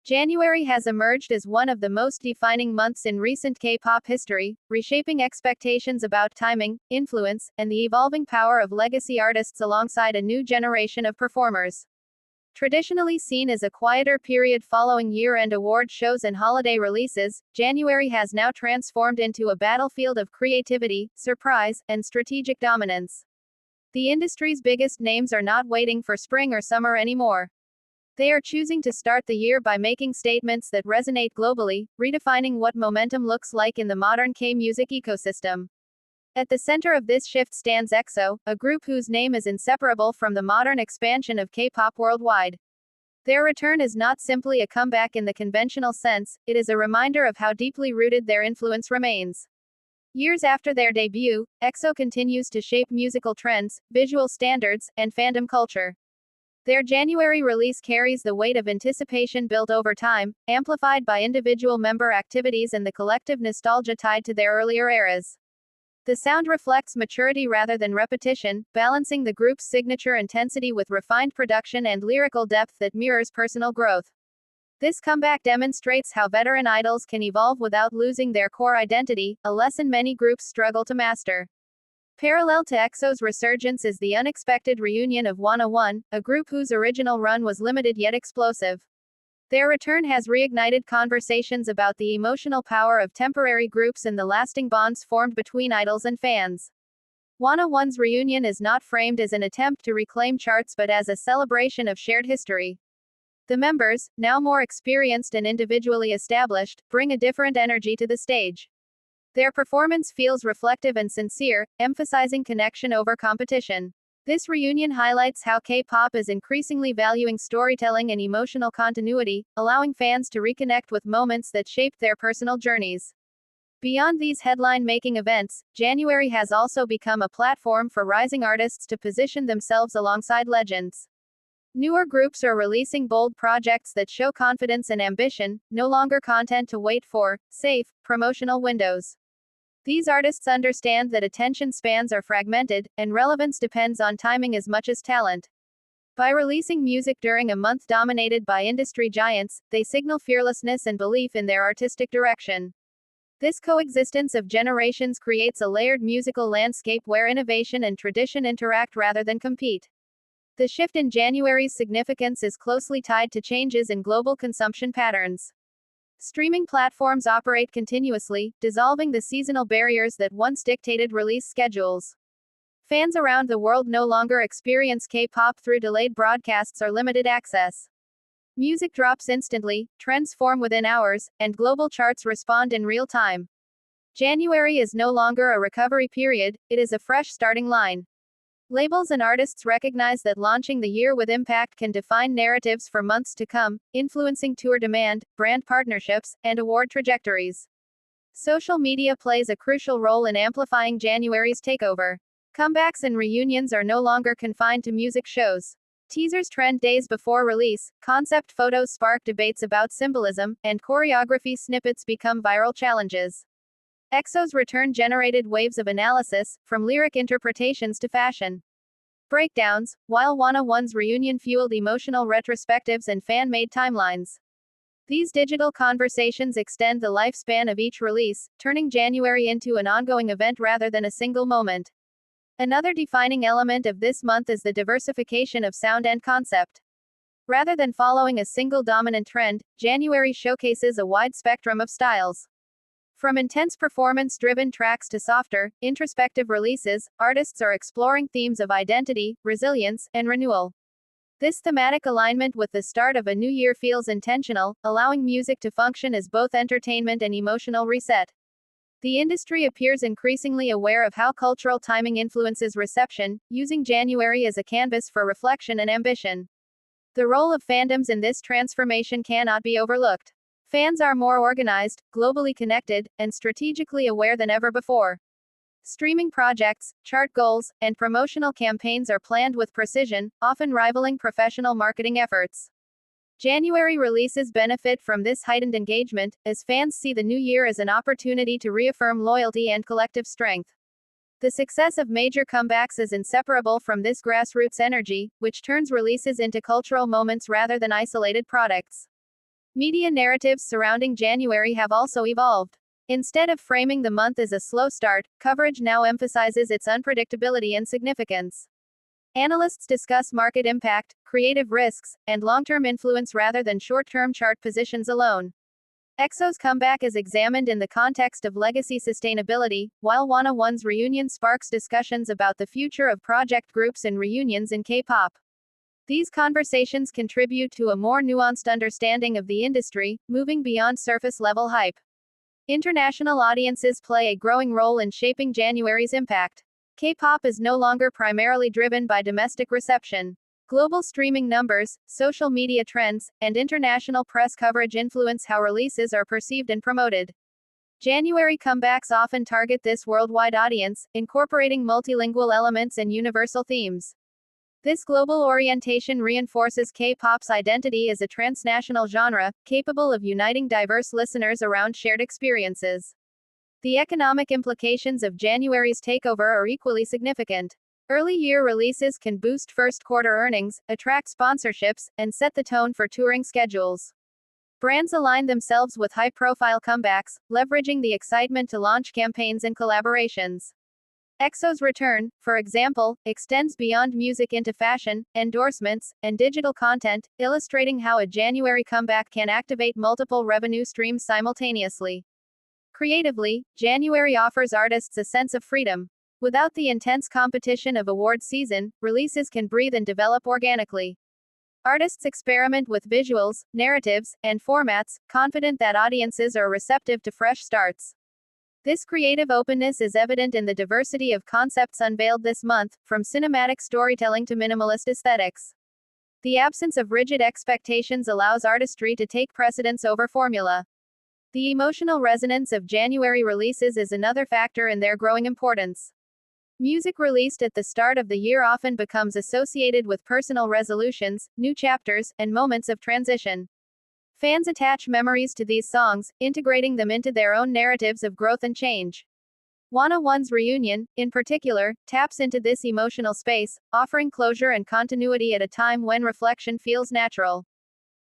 January has emerged as one of the most defining months in recent K-pop history, reshaping expectations about timing, influence, and the evolving power of legacy artists alongside a new generation of performers. Traditionally seen as a quieter period following year-end award shows and holiday releases, January has now transformed into a battlefield of creativity, surprise, and strategic dominance. The industry's biggest names are not waiting for spring or summer anymore. They are choosing to start the year by making statements that resonate globally, redefining what momentum looks like in the modern K-music ecosystem. At the center of this shift stands EXO, a group whose name is inseparable from the modern expansion of K-pop worldwide. Their return is not simply a comeback in the conventional sense, it is a reminder of how deeply rooted their influence remains. Years after their debut, EXO continues to shape musical trends, visual standards, and fandom culture. Their January release carries the weight of anticipation built over time, amplified by individual member activities and the collective nostalgia tied to their earlier eras. The sound reflects maturity rather than repetition, balancing the group's signature intensity with refined production and lyrical depth that mirrors personal growth. This comeback demonstrates how veteran idols can evolve without losing their core identity, a lesson many groups struggle to master. Parallel to EXO's resurgence is the unexpected reunion of Wanna, a group whose original run was limited yet explosive. Their return has reignited conversations about the emotional power of temporary groups and the lasting bonds formed between idols and fans. Wanna's reunion is not framed as an attempt to reclaim charts but as a celebration of shared history. The members, now more experienced and individually established, bring a different energy to the stage. Their performance feels reflective and sincere, emphasizing connection over competition. This reunion highlights how K-pop is increasingly valuing storytelling and emotional continuity, allowing fans to reconnect with moments that shaped their personal journeys. Beyond these headline-making events, January has also become a platform for rising artists to position themselves alongside legends. Newer groups are releasing bold projects that show confidence and ambition, no longer content to wait for, safe, promotional windows. These artists understand that attention spans are fragmented, and relevance depends on timing as much as talent. By releasing music during a month dominated by industry giants, they signal fearlessness and belief in their artistic direction. This coexistence of generations creates a layered musical landscape where innovation and tradition interact rather than compete. The shift in January's significance is closely tied to changes in global consumption patterns. Streaming platforms operate continuously, dissolving the seasonal barriers that once dictated release schedules. Fans around the world no longer experience K-pop through delayed broadcasts or limited access. Music drops instantly, trends form within hours, and global charts respond in real time. January is no longer a recovery period, it is a fresh starting line. Labels and artists recognize that launching the year with impact can define narratives for months to come, influencing tour demand, brand partnerships, and award trajectories. Social media plays a crucial role in amplifying January's takeover. Comebacks and reunions are no longer confined to music shows. Teasers trend days before release, concept photos spark debates about symbolism, and choreography snippets become viral challenges. EXO's return generated waves of analysis, from lyric interpretations to fashion breakdowns, while Wanna's reunion fueled emotional retrospectives and fan-made timelines. These digital conversations extend the lifespan of each release, turning January into an ongoing event rather than a single moment. Another defining element of this month is the diversification of sound and concept. Rather than following a single dominant trend, January showcases a wide spectrum of styles. From intense performance-driven tracks to softer, introspective releases, artists are exploring themes of identity, resilience, and renewal. This thematic alignment with the start of a new year feels intentional, allowing music to function as both entertainment and emotional reset. The industry appears increasingly aware of how cultural timing influences reception, using January as a canvas for reflection and ambition. The role of fandoms in this transformation cannot be overlooked. Fans are more organized, globally connected, and strategically aware than ever before. Streaming projects, chart goals, and promotional campaigns are planned with precision, often rivaling professional marketing efforts. January releases benefit from this heightened engagement, as fans see the new year as an opportunity to reaffirm loyalty and collective strength. The success of major comebacks is inseparable from this grassroots energy, which turns releases into cultural moments rather than isolated products. Media narratives surrounding January have also evolved. Instead of framing the month as a slow start, coverage now emphasizes its unpredictability and significance. Analysts discuss market impact, creative risks, and long-term influence rather than short-term chart positions alone. EXO's comeback is examined in the context of legacy sustainability, while Wanna One's reunion sparks discussions about the future of project groups and reunions in K-pop. These conversations contribute to a more nuanced understanding of the industry, moving beyond surface-level hype. International audiences play a growing role in shaping January's impact. K-pop is no longer primarily driven by domestic reception. Global streaming numbers, social media trends, and international press coverage influence how releases are perceived and promoted. January comebacks often target this worldwide audience, incorporating multilingual elements and universal themes. This global orientation reinforces K-pop's identity as a transnational genre, capable of uniting diverse listeners around shared experiences. The economic implications of January's takeover are equally significant. Early year releases can boost first-quarter earnings, attract sponsorships, and set the tone for touring schedules. Brands align themselves with high-profile comebacks, leveraging the excitement to launch campaigns and collaborations. EXO's return, for example, extends beyond music into fashion, endorsements, and digital content, illustrating how a January comeback can activate multiple revenue streams simultaneously. Creatively, January offers artists a sense of freedom. Without the intense competition of award season, releases can breathe and develop organically. Artists experiment with visuals, narratives, and formats, confident that audiences are receptive to fresh starts. This creative openness is evident in the diversity of concepts unveiled this month, from cinematic storytelling to minimalist aesthetics. The absence of rigid expectations allows artistry to take precedence over formula. The emotional resonance of January releases is another factor in their growing importance. Music released at the start of the year often becomes associated with personal resolutions, new chapters, and moments of transition. Fans attach memories to these songs, integrating them into their own narratives of growth and change. Wanna One's reunion, in particular, taps into this emotional space, offering closure and continuity at a time when reflection feels natural.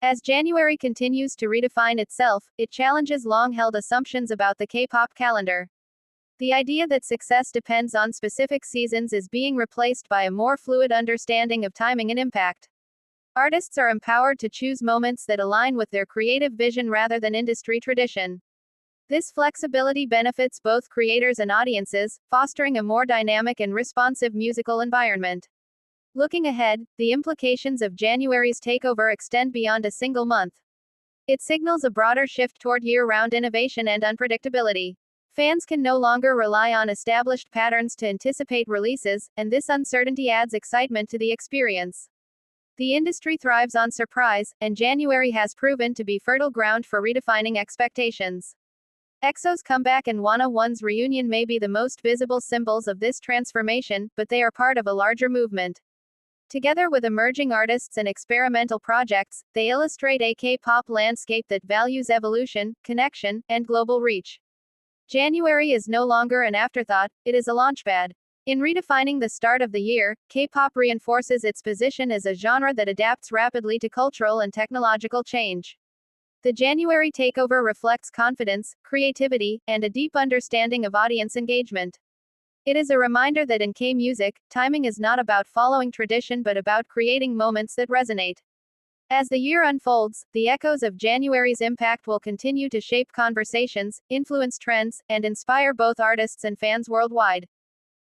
As January continues to redefine itself, it challenges long-held assumptions about the K-pop calendar. The idea that success depends on specific seasons is being replaced by a more fluid understanding of timing and impact. Artists are empowered to choose moments that align with their creative vision rather than industry tradition. This flexibility benefits both creators and audiences, fostering a more dynamic and responsive musical environment. Looking ahead, the implications of January's takeover extend beyond a single month. It signals a broader shift toward year-round innovation and unpredictability. Fans can no longer rely on established patterns to anticipate releases, and this uncertainty adds excitement to the experience. The industry thrives on surprise, and January has proven to be fertile ground for redefining expectations. EXO's comeback and Wanna One's reunion may be the most visible symbols of this transformation, but they are part of a larger movement. Together with emerging artists and experimental projects, they illustrate a K-pop landscape that values evolution, connection, and global reach. January is no longer an afterthought, it is a launchpad. In redefining the start of the year, K-pop reinforces its position as a genre that adapts rapidly to cultural and technological change. The January takeover reflects confidence, creativity, and a deep understanding of audience engagement. It is a reminder that in K-music, timing is not about following tradition but about creating moments that resonate. As the year unfolds, the echoes of January's impact will continue to shape conversations, influence trends, and inspire both artists and fans worldwide.